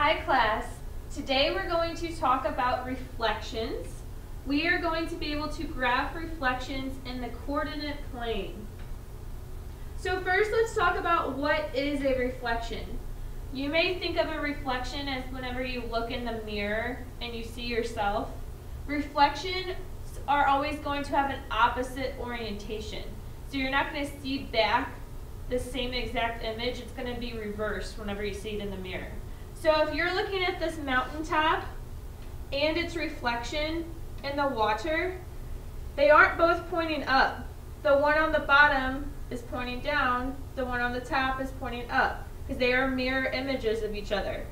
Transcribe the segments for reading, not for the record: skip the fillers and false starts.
Hi class, today we're going to talk about reflections. We are going to be able to graph reflections in the coordinate plane. So first let's talk about what is a reflection. You may think of a reflection as whenever you look in the mirror and you see yourself. Reflections are always going to have an opposite orientation. So you're not going to see back the same exact image, it's going to be reversed whenever you see it in the mirror. So if you're looking at this mountaintop and its reflection in the water, they aren't both pointing up. The one on the bottom is pointing down, the one on the top is pointing up, because they are mirror images of each other.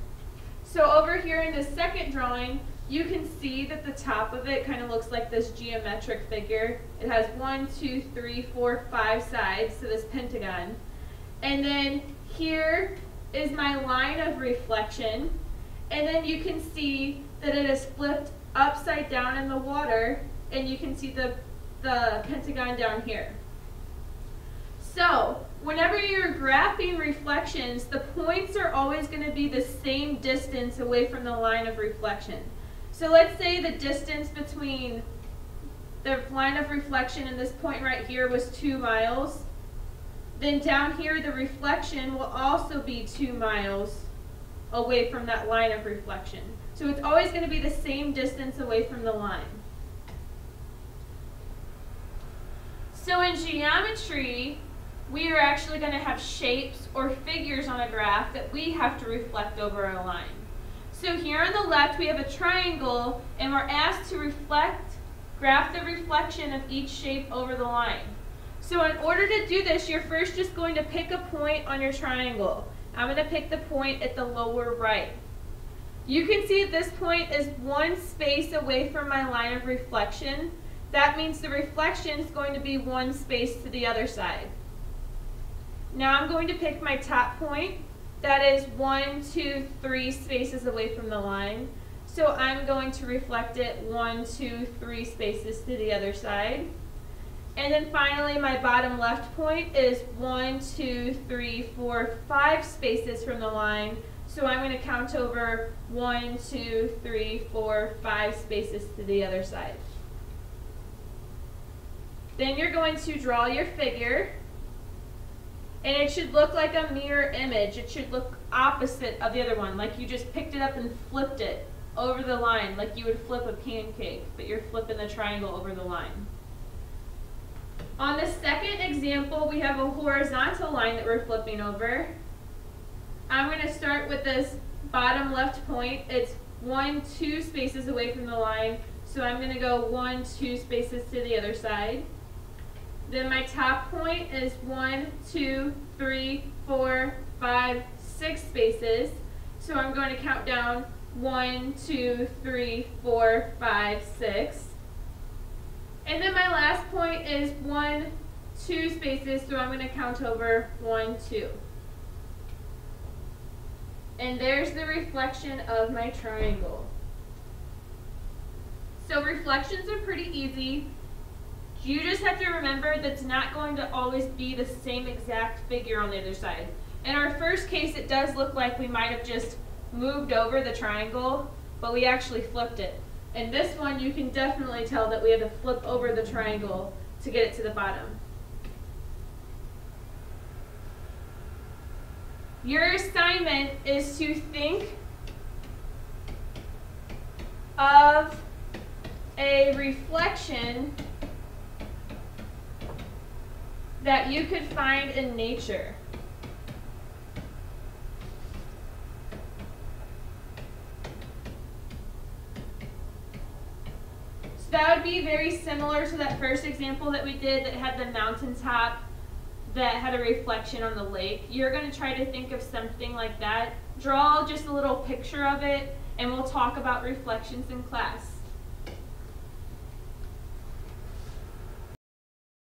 So over here in the second drawing, you can see that the top of it kind of looks like this geometric figure. It has 1, 2, 3, 4, 5 sides to this pentagon. And then here is my line of reflection, and then you can see that it is flipped upside down in the water, and you can see the pentagon down here. So whenever you're graphing reflections, the points are always going to be the same distance away from the line of reflection. So let's say the distance between the line of reflection and this point right here was 2 miles. Then down here the reflection will also be 2 miles away from that line of reflection. So it's always going to be the same distance away from the line. So in geometry, we are actually going to have shapes or figures on a graph that we have to reflect over a line. So here on the left we have a triangle, and we're asked to graph the reflection of each shape over the line. So in order to do this, you're first just going to pick a point on your triangle. I'm going to pick the point at the lower right. You can see this point is 1 space away from my line of reflection. That means the reflection is going to be 1 space to the other side. Now I'm going to pick my top point. That is 1, 2, 3 spaces away from the line. So I'm going to reflect it 1, 2, 3 spaces to the other side. And then finally my bottom left point is 1, 2, 3, 4, 5 spaces from the line. So I'm going to count over 1, 2, 3, 4, 5 spaces to the other side. Then you're going to draw your figure. And it should look like a mirror image. It should look opposite of the other one, like you just picked it up and flipped it over the line, like you would flip a pancake, but you're flipping the triangle over the line. On the second example, we have a horizontal line that we're flipping over. I'm going to start with this bottom left point. It's 1, 2 spaces away from the line, so I'm going to go 1, 2 spaces to the other side. Then my top point is 1, 2, 3, 4, 5, 6 spaces. So I'm going to count down 1, 2, 3, 4, 5, 6. And then my last point is 1, 2 spaces, so I'm going to count over 1, 2. And there's the reflection of my triangle. So reflections are pretty easy. You just have to remember that it's not going to always be the same exact figure on the other side. In our first case, it does look like we might have just moved over the triangle, but we actually flipped it. In this one, you can definitely tell that we had to flip over the triangle to get it to the bottom. Your assignment is to think of a reflection that you could find in nature. So that would be very similar to that first example that we did that had the mountaintop that had a reflection on the lake. You're going to try to think of something like that. Draw just a little picture of it, and we'll talk about reflections in class.